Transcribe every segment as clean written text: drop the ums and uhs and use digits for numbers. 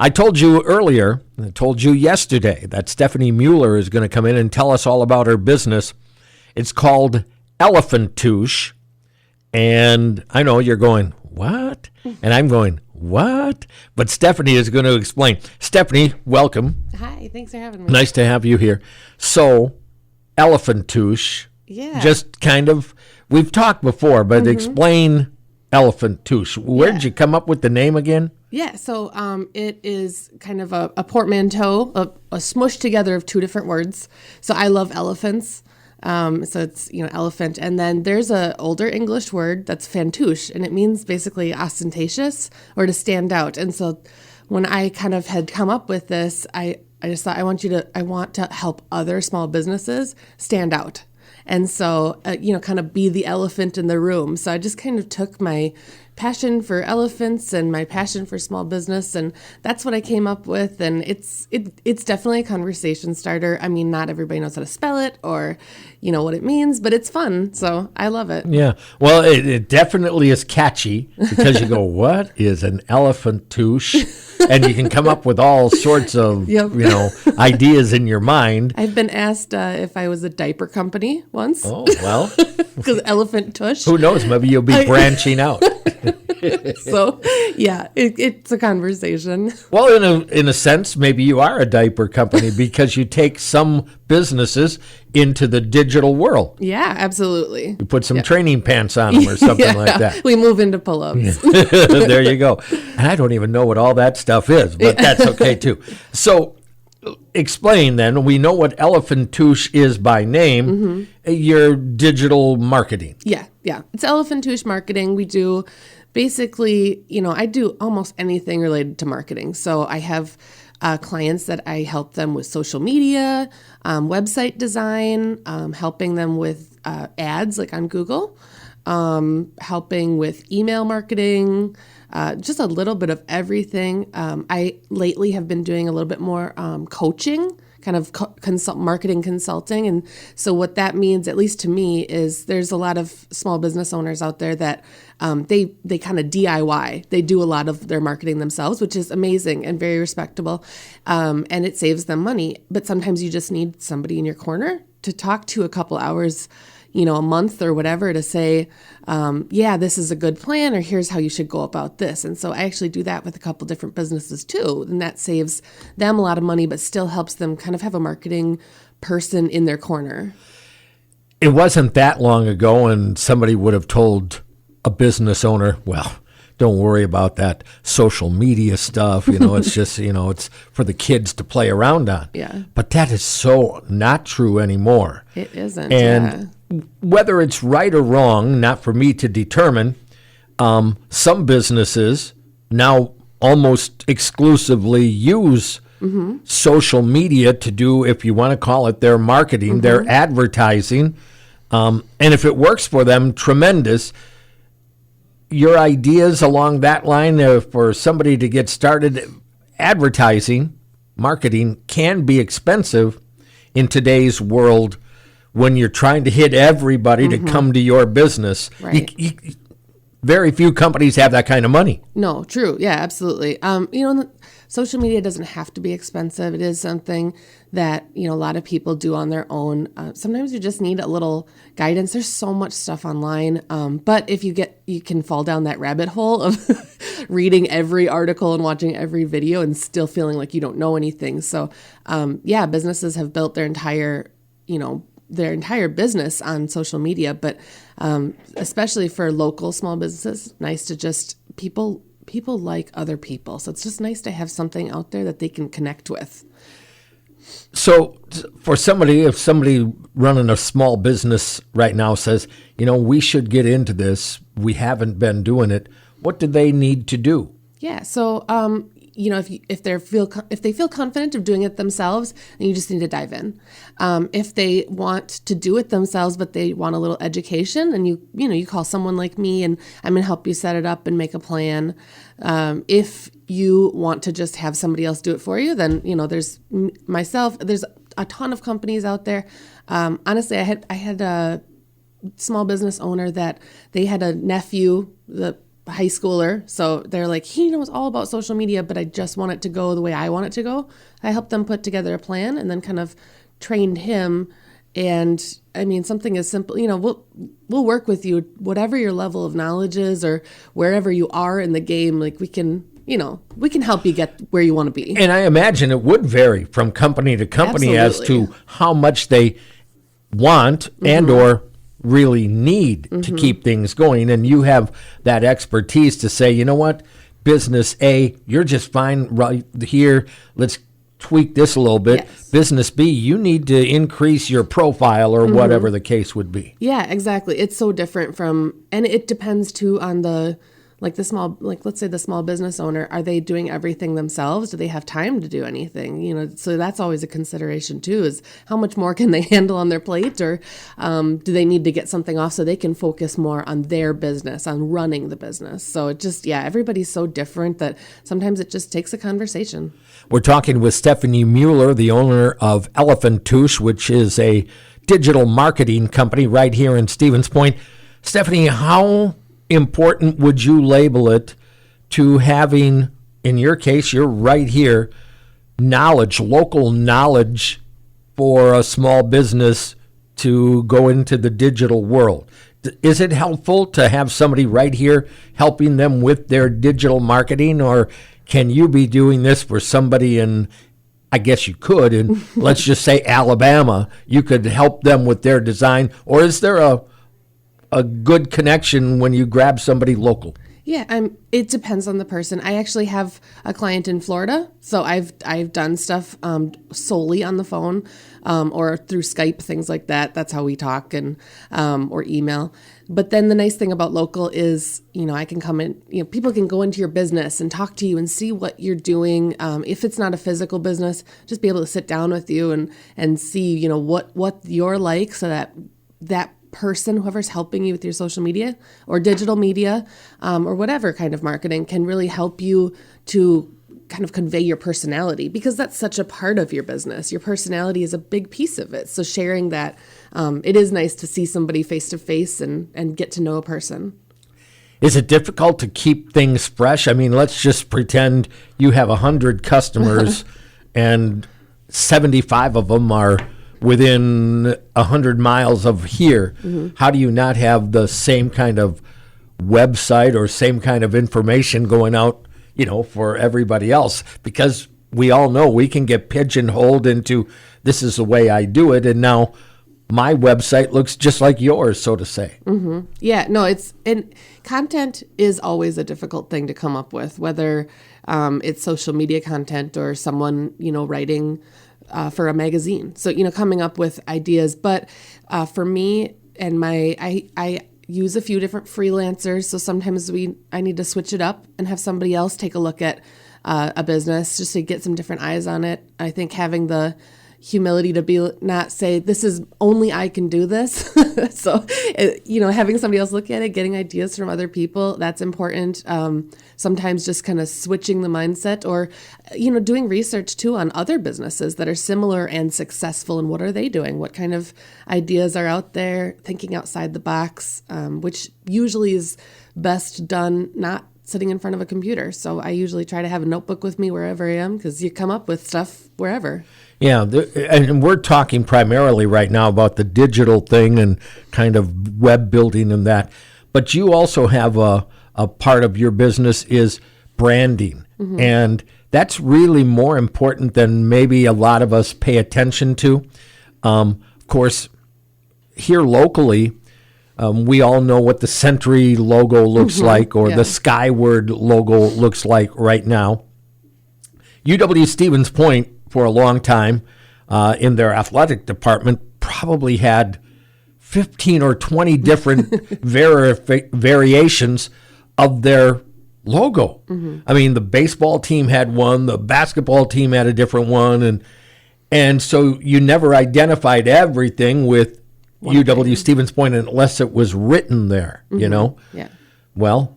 I told you earlier, I told you yesterday that Stephanie Mueller is going to come in and tell us all about her business. It's called Elefantoosh. And I know you're going, what? And I'm going, what? But Stephanie is going to explain. Stephanie, welcome. Hi, thanks for having me. Nice to have you here. So, Elefantoosh. Yeah. Just kind of, we've talked before, but explain Elefantoosh. Where did you come up with the name again? Yeah, so it is kind of a portmanteau, a smush together of two different words. So I love elephants. So it's, elephant. And then there's a older English word that's fantoosh, and it means basically ostentatious or to stand out. And so when I kind of had come up with this, I just thought I want to help other small businesses stand out. And so, kind of be the elephant in the room. So I just kind of took my passion for elephants and my passion for small business, and that's what I came up with. And it's definitely a conversation starter. I mean, not everybody knows how to spell it or, what it means, but it's fun. So I love it. Yeah. Well, it definitely is catchy because you go, what is an Elefantoosh? And you can come up with all sorts of, ideas in your mind. I've been asked if I was a diaper company once. Oh, well. Because Elefantoosh. Who knows? Maybe you'll be branching out. So, yeah, it's a conversation. Well, in a sense, maybe you are a diaper company because you take some businesses into the digital world. Yeah, absolutely. You put some training pants on them or something like that. We move into pull-ups. There you go. And I don't even know what all that stuff is, but that's okay too. So explain then, we know what Elefantoosh is by name, your digital marketing. Yeah. It's Elefantoosh Marketing. We do basically, I do almost anything related to marketing. So I have clients that I help them with social media, website design, helping them with ads like on Google, helping with email marketing, just a little bit of everything. I lately have been doing a little bit more coaching, kind of marketing consulting. And so what that means, at least to me, is there's a lot of small business owners out there that they kind of DIY. They do a lot of their marketing themselves, which is amazing and very respectable. And it saves them money. But sometimes you just need somebody in your corner to talk to a couple hours, a month or whatever, to say, this is a good plan, or here's how you should go about this. And so I actually do that with a couple different businesses too. And that saves them a lot of money, but still helps them kind of have a marketing person in their corner. It wasn't that long ago and somebody would have told a business owner, well, don't worry about that social media stuff. It's just, it's for the kids to play around on. Yeah. But that is so not true anymore. It isn't. And whether it's right or wrong, not for me to determine, some businesses now almost exclusively use social media to do, if you want to call it, their marketing, their advertising. And if it works for them, tremendous. Your ideas along that line for somebody to get started, advertising, marketing can be expensive in today's world when you're trying to hit everybody to come to your business. Right. Very few companies have that kind of money. No, true. Yeah, absolutely. Social media doesn't have to be expensive. It is something that, a lot of people do on their own. Sometimes you just need a little guidance. There's so much stuff online. But if you can fall down that rabbit hole of reading every article and watching every video and still feeling like you don't know anything. So, businesses have built their entire business on social media, but especially for local small businesses, nice to just people like other people. So it's just nice to have something out there that they can connect with. So for if somebody running a small business right now says, we should get into this, we haven't been doing it, what do they need to do? Yeah. So, if they feel confident of doing it themselves, then you just need to dive in. If they want to do it themselves, but they want a little education, and you call someone like me, and I'm going to help you set it up and make a plan. If you want to just have somebody else do it for you, then there's myself. There's a ton of companies out there. Honestly, I had a small business owner that they had a nephew, the high schooler. So they're like, he knows all about social media, but I just want it to go the way I want it to go. I helped them put together a plan and then kind of trained him. And I mean, something as simple, we'll work with you, whatever your level of knowledge is or wherever you are in the game, like we can help you get where you want to be. And I imagine it would vary from company to company as to how much they want and or really need to keep things going. And you have that expertise to say, you know what, business A, you're just fine right here. Let's tweak this a little bit. Yes. Business B, you need to increase your profile or whatever the case would be. Yeah, exactly. It's so different and it depends too on let's say the small business owner, are they doing everything themselves? Do they have time to do anything? So that's always a consideration too, is how much more can they handle on their plate, or do they need to get something off so they can focus more on their business, on running the business? So it just, everybody's so different that sometimes it just takes a conversation. We're talking with Stephanie Mueller, the owner of Elefantoosh, which is a digital marketing company right here in Stevens Point. Stephanie, how important would you label it to having, in your case, you're right here, local knowledge for a small business to go into the digital world? Is it helpful to have somebody right here helping them with their digital marketing, or can you be doing this for somebody in, I guess you could, in let's just say Alabama, you could help them with their design, or is there a good connection when you grab somebody local? Yeah, it depends on the person. I actually have a client in Florida, so I've done stuff solely on the phone or through Skype, things like that. That's how we talk, and or email. But then the nice thing about local is, I can come in, people can go into your business and talk to you and see what you're doing. If it's not a physical business, just be able to sit down with you and see, what you're like, so that person, whoever's helping you with your social media or digital media or whatever kind of marketing, can really help you to kind of convey your personality, because that's such a part of your business. Your personality is a big piece of it. So sharing that, it is nice to see somebody face to face and get to know a person. Is it difficult to keep things fresh? I mean, let's just pretend you have 100 customers and 75 of them are within 100 miles of here. How do you not have the same kind of website or same kind of information going out, for everybody else? Because we all know we can get pigeonholed into, this is the way I do it, and now my website looks just like yours, so to say. Yeah, no, and content is always a difficult thing to come up with, whether it's social media content or someone, writing for a magazine. So, coming up with ideas. But for me and I use a few different freelancers. So sometimes I need to switch it up and have somebody else take a look at a business just to get some different eyes on it. I think having the humility to not say, this is only I can do this. So, having somebody else look at it, getting ideas from other people, that's important. Sometimes just kind of switching the mindset, or, doing research too on other businesses that are similar and successful, and what are they doing? What kind of ideas are out there? Thinking outside the box, which usually is best done not sitting in front of a computer. So I usually try to have a notebook with me wherever I am, because you come up with stuff wherever. Yeah, and we're talking primarily right now about the digital thing and kind of web building and that. But you also have a part of your business is branding. And that's really more important than maybe a lot of us pay attention to. Of course, here locally, we all know what the Century logo looks like, or the Skyward logo looks like right now. UW Stevens Point, for a long time, in their athletic department, probably had 15 or 20 different variations of their logo. I mean, the baseball team had one, the basketball team had a different one, and so you never identified everything with UW Stevens Point unless it was written there, Yeah. Well,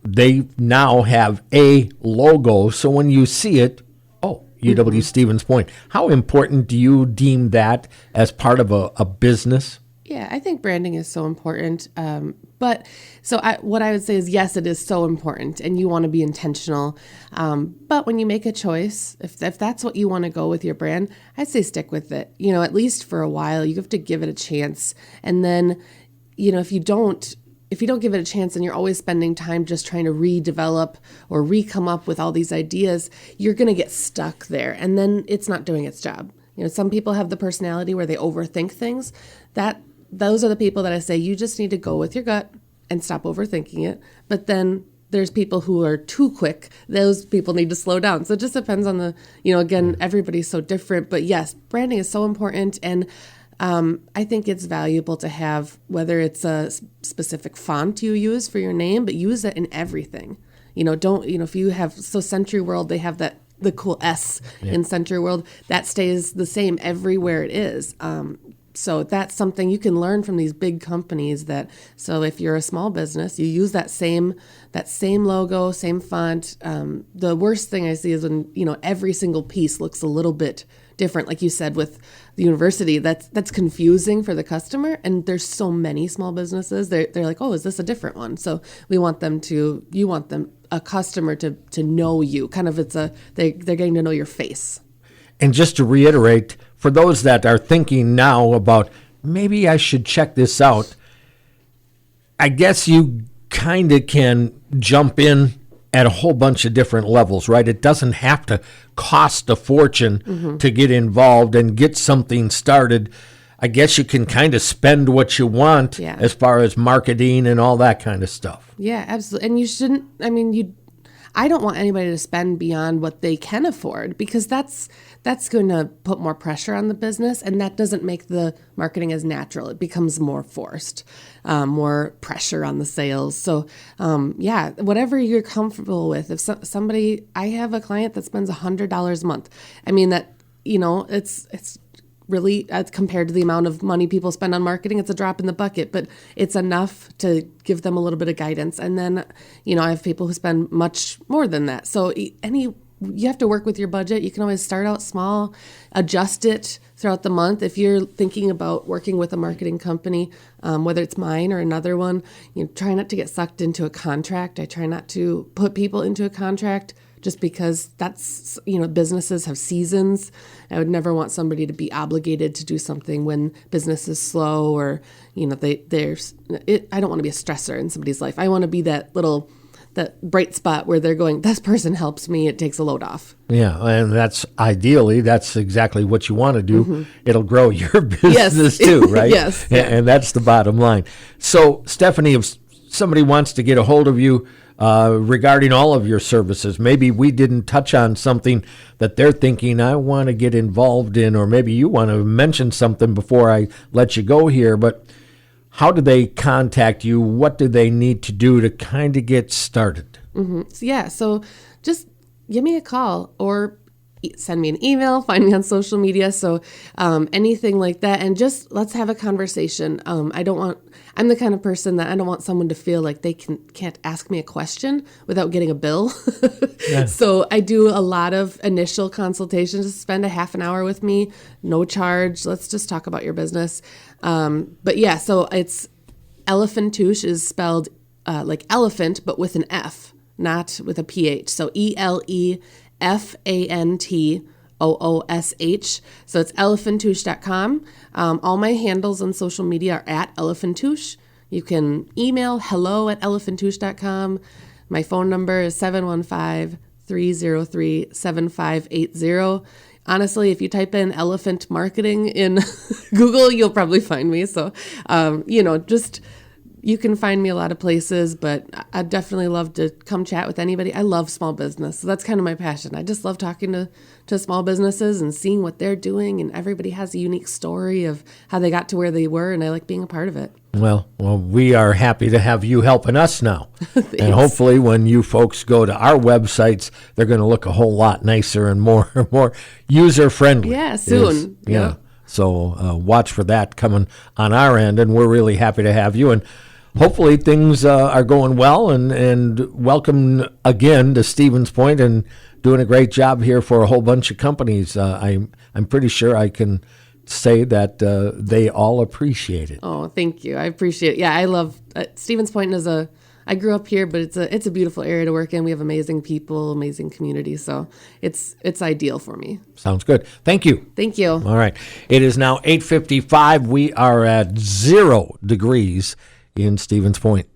they now have a logo, so when you see it, UW Stevens Point. How important do you deem that as part of a business? Yeah, I think branding is so important. What I would say is, yes, it is so important, and you want to be intentional. But when you make a choice, if that's what you want to go with your brand, I'd say stick with it. At least for a while, you have to give it a chance. And then, if you don't give it a chance and you're always spending time just trying to redevelop or re-come up with all these ideas, you're going to get stuck there, and then it's not doing its job. Some people have the personality where they overthink things. Those are the people that I say you just need to go with your gut and stop overthinking it. But then there's people who are too quick. Those people need to slow down. So it just depends on again, everybody's so different. But yes, branding is so important. And I think it's valuable to have, whether it's a specific font you use for your name, but use it in everything. If you have, Century World, they have the cool S in Century World, that stays the same everywhere it is. So that's something you can learn from these big companies. So if you're a small business, you use that same logo, same font. The worst thing I see is when every single piece looks a little bit different. Like you said with the university, that's confusing for the customer. And there's so many small businesses. They're like, oh, is this a different one? So you want a customer to know you. Kind of they're getting to know your face. And just to reiterate, for those that are thinking now about maybe I should check this out, I guess you kind of can jump in at a whole bunch of different levels, right? It doesn't have to cost a fortune to get involved and get something started. I guess you can kind of spend what you want as far as marketing and all that kind of stuff. Yeah, absolutely. And you shouldn't, I don't want anybody to spend beyond what they can afford, because that's going to put more pressure on the business, and that doesn't make the marketing as natural. It becomes more forced, more pressure on the sales. So, whatever you're comfortable with. If I have a client that spends $100 a month. It's really, compared to the amount of money people spend on marketing, it's a drop in the bucket, but it's enough to give them a little bit of guidance. And then, I have people who spend much more than that. So you have to work with your budget. You can always start out small, adjust it throughout the month. If you're thinking about working with a marketing company, whether it's mine or another one, try not to get sucked into a contract. I try not to put people into a contract, just because that's, businesses have seasons. I would never want somebody to be obligated to do something when business is slow, or, I don't want to be a stressor in somebody's life. I want to be that bright spot where they're going, this person helps me, it takes a load off. Yeah, and that's exactly what you want to do. It'll grow your business too, right? Yes. And that's the bottom line. So, Stephanie, if somebody wants to get a hold of you regarding all of your services, maybe we didn't touch on something that they're thinking, I want to get involved in, or maybe you want to mention something before I let you go here, but how do they contact you? What do they need to do to kind of get started? So just give me a call or send me an email, find me on social media. So anything like that. And just let's have a conversation. I'm the kind of person that I don't want someone to feel like they can't ask me a question without getting a bill. Yeah. So I do a lot of initial consultations. Spend a half an hour with me, no charge. Let's just talk about your business. So it's Elefantoosh is spelled like elephant, but with an F, not with a PH. So ELEFANTOOSH. So it's elefantoosh.com. All my handles on social media are at Elefantoosh. You can email hello@elefantoosh.com. My phone number is 715-303-7580. Honestly, if you type in elephant marketing in Google, you'll probably find me. So, you can find me a lot of places, but I'd definitely love to come chat with anybody. I love small business. So that's kind of my passion. I just love talking to small businesses and seeing what they're doing. And everybody has a unique story of how they got to where they were. And I like being a part of it. Well, we are happy to have you helping us now. And hopefully when you folks go to our websites, they're going to look a whole lot nicer and more user-friendly. Yeah, soon. Yeah. So watch for that coming on our end. And we're really happy to have you. And hopefully things are going well, and welcome again to Stevens Point, and doing a great job here for a whole bunch of companies. I'm pretty sure I can say that they all appreciate it. Oh, thank you. I appreciate it. Yeah, I love Stevens Point I grew up here, but it's a beautiful area to work in. We have amazing people, amazing community, so it's ideal for me. Sounds good. Thank you. Thank you. All right. It is now 8:55. We are at 0 degrees in Stevens Point.